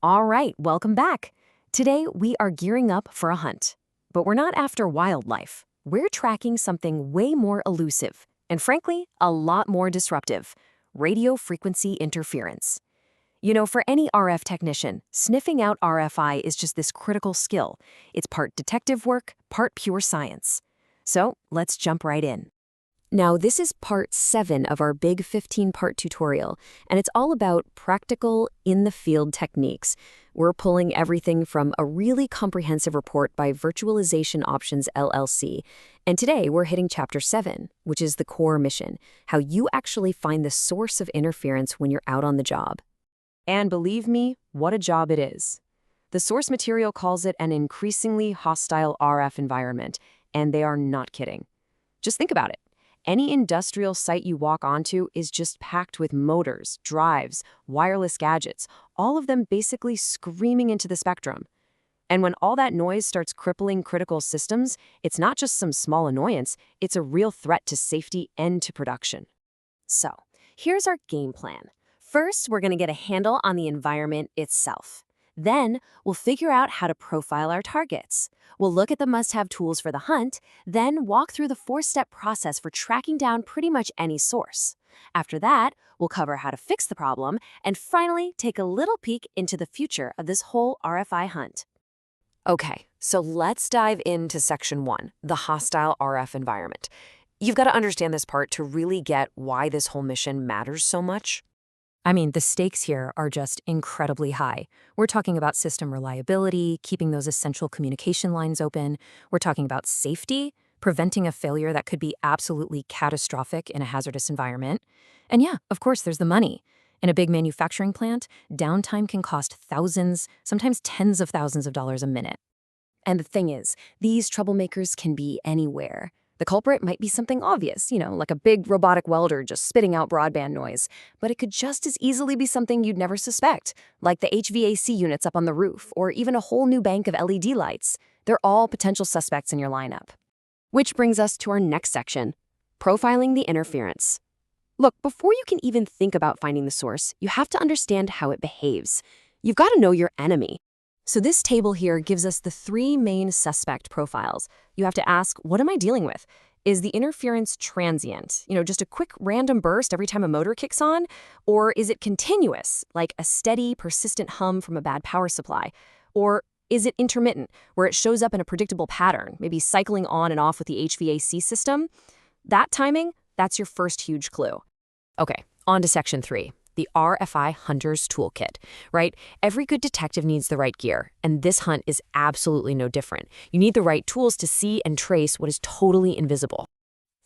All right, welcome back. Today, we are gearing up for a hunt. But we're not after wildlife. We're tracking something way more elusive, and frankly, a lot more disruptive: radio frequency interference. For any RF technician, sniffing out RFI is just this critical skill. It's part detective work, part pure science. So let's jump right in. Now, this is part 7 of our big 15-part tutorial, and it's all about practical, in-the-field techniques. We're pulling everything from a really comprehensive report by Virtualization Options LLC. And today, we're hitting Chapter 7, which is the core mission: how you actually find the source of interference when you're out on the job. And believe me, what a job it is. The source material calls it an increasingly hostile RF environment, and they are not kidding. Just think about it. Any industrial site you walk onto is just packed with motors, drives, wireless gadgets, all of them basically screaming into the spectrum. And when all that noise starts crippling critical systems, it's not just some small annoyance, it's a real threat to safety and to production. So, here's our game plan. First, we're going to get a handle on the environment itself. Then, we'll figure out how to profile our targets. We'll look at the must-have tools for the hunt, then walk through the 4-step process for tracking down pretty much any source. After that, we'll cover how to fix the problem, and finally take a little peek into the future of this whole RFI hunt. Okay, so let's dive into Section 1, the hostile RF environment. You've got to understand this part to really get why this whole mission matters so much. The stakes here are just incredibly high. We're talking about system reliability, keeping those essential communication lines open. We're talking about safety, preventing a failure that could be absolutely catastrophic in a hazardous environment. And yeah, of course, there's the money. In a big manufacturing plant, downtime can cost thousands, sometimes tens of thousands of dollars a minute. And the thing is, these troublemakers can be anywhere. The culprit might be something obvious, like a big robotic welder just spitting out broadband noise. But it could just as easily be something you'd never suspect, like the HVAC units up on the roof, or even a whole new bank of LED lights. They're all potential suspects in your lineup. Which brings us to our next section: profiling the interference. Look, before you can even think about finding the source, you have to understand how it behaves. You've got to know your enemy. So this table here gives us the 3 main suspect profiles. You have to ask, what am I dealing with? Is the interference transient, just a quick random burst every time a motor kicks on? Or is it continuous, like a steady, persistent hum from a bad power supply? Or is it intermittent, where it shows up in a predictable pattern, maybe cycling on and off with the HVAC system? That timing, that's your first huge clue. Okay, on to Section 3. The RFI Hunter's Toolkit, right? Every good detective needs the right gear, and this hunt is absolutely no different. You need the right tools to see and trace what is totally invisible.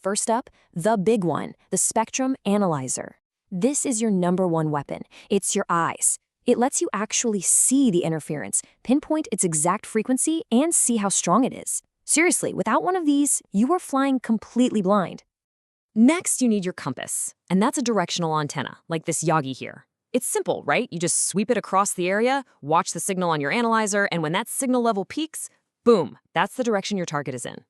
First up, the big one, the spectrum analyzer. This is your #1 weapon. It's your eyes. It lets you actually see the interference, pinpoint its exact frequency, and see how strong it is. Seriously, without one of these, you are flying completely blind. Next, you need your compass, and that's a directional antenna, like this Yagi here. It's simple, right? You just sweep it across the area, watch the signal on your analyzer, and when that signal level peaks, boom, that's the direction your target is in.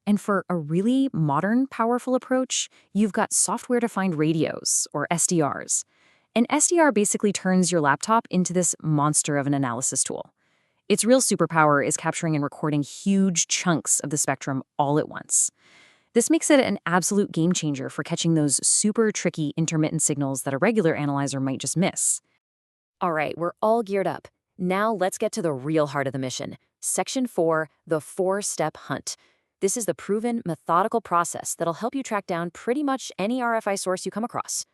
And for a really modern, powerful approach, you've got software-defined radios, or SDRs. An SDR basically turns your laptop into this monster of an analysis tool. Its real superpower is capturing and recording huge chunks of the spectrum all at once. This makes it an absolute game changer for catching those super tricky intermittent signals that a regular analyzer might just miss. All right, we're all geared up. Now let's get to the real heart of the mission. Section 4, the 4-step hunt. This is the proven, methodical process that'll help you track down pretty much any RFI source you come across.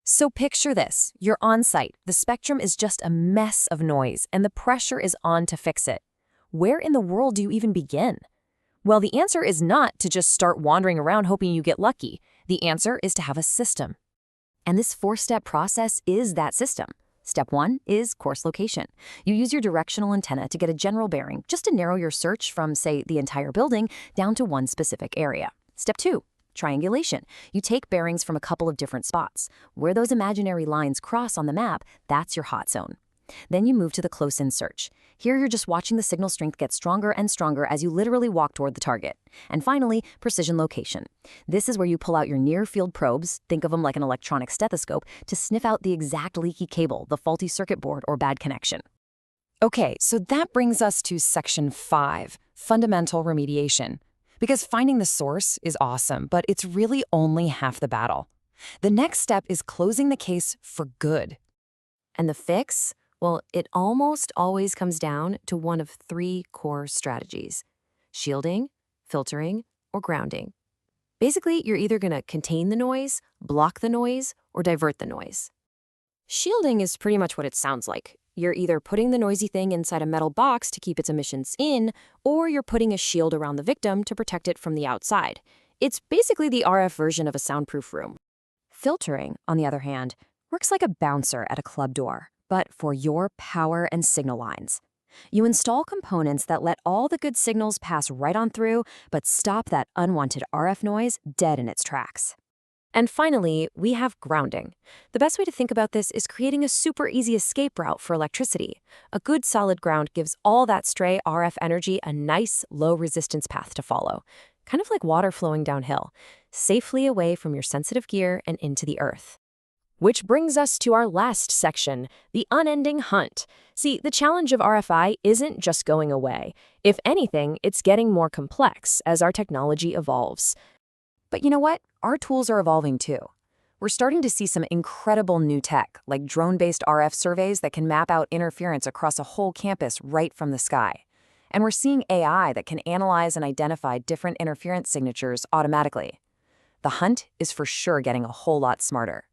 So picture this. You're on site. The spectrum is just a mess of noise, and the pressure is on to fix it. Where in the world do you even begin? Well, the answer is not to just start wandering around hoping you get lucky. The answer is to have a system. And this 4-step process is that system. Step 1 is course location. You use your directional antenna to get a general bearing, just to narrow your search from, say, the entire building down to one specific area. Step 2, triangulation. You take bearings from a couple of different spots. Where those imaginary lines cross on the map, that's your hot zone. Then you move to the close-in search. Here you're just watching the signal strength get stronger and stronger as you literally walk toward the target. And finally, precision location. This is where you pull out your near-field probes, think of them like an electronic stethoscope, to sniff out the exact leaky cable, the faulty circuit board, or bad connection. Okay, so that brings us to section 5, fundamental remediation. Because finding the source is awesome, but it's really only half the battle. The next step is closing the case for good. And the fix? Well, it almost always comes down to one of three core strategies: shielding, filtering, or grounding. Basically, you're either going to contain the noise, block the noise, or divert the noise. Shielding is pretty much what it sounds like. You're either putting the noisy thing inside a metal box to keep its emissions in, or you're putting a shield around the victim to protect it from the outside. It's basically the RF version of a soundproof room. Filtering, on the other hand, works like a bouncer at a club door, but for your power and signal lines. You install components that let all the good signals pass right on through, but stop that unwanted RF noise dead in its tracks. And finally, we have grounding. The best way to think about this is creating a super easy escape route for electricity. A good solid ground gives all that stray RF energy a nice, low-resistance path to follow, kind of like water flowing downhill, safely away from your sensitive gear and into the earth. Which brings us to our last section, the unending hunt. See, the challenge of RFI isn't just going away. If anything, it's getting more complex as our technology evolves. But you know what? Our tools are evolving too. We're starting to see some incredible new tech, like drone-based RF surveys that can map out interference across a whole campus right from the sky. And we're seeing AI that can analyze and identify different interference signatures automatically. The hunt is for sure getting a whole lot smarter.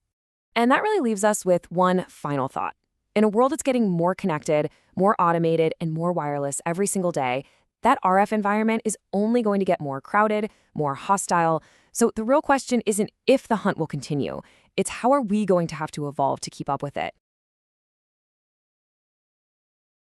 And that really leaves us with one final thought. In a world that's getting more connected, more automated, and more wireless every single day, that RF environment is only going to get more crowded, more hostile. So the real question isn't if the hunt will continue, it's how are we going to have to evolve to keep up with it.